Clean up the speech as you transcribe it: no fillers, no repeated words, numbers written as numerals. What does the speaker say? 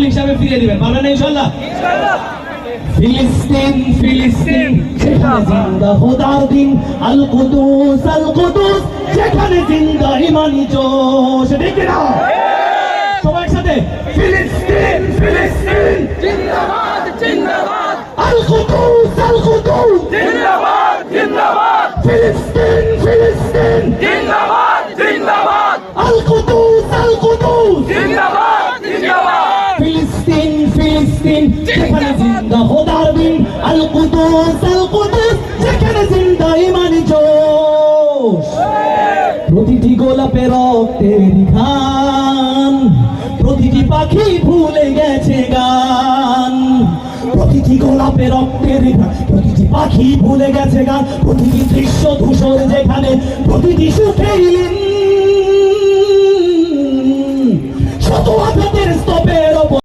হিসাবে ফিরিয়ে দিবেন, পারবেন না ইনশাআল্লাহ? ফিলিস্তিন ফিলিস্তিন সেখানে জিন্দা খোদার দিন, আল কুদুস যেখানে জিন্দা ইমানি জোশ। ঠিক না? সবার সাথে ফিলিস্তিন ফিলিস্তিন জিন্দাবাদ জিন্দাবাদ আল কুদুস জিন্দাবাদ জিন্দাবাদ ফিলিস্তিন ফিলিস্তিন জিন্দাবাদ জিন্দাবাদ আল কুদুস জিন্দাবাদ জিন্দাবাদ ফিলিস্তিন ফিলিস্তিন যেখানে জিন্দা খোদার দিন, আল কুদুস যেখানে জিন্দা ইমানি জোশ। প্রতিটি গোলাপে রক্তের ঘাম, প্রতিটি পাখি ভুলে গেছে গান। প্রতিটি গোলাপে রক্তের ঘাম, প্রতিটি পাখি ভুলে গেছে গান। প্রতিটি দৃশ্য ধূসর যেখানে, প্রতিটি সুখের শত আঘাতের স্তবে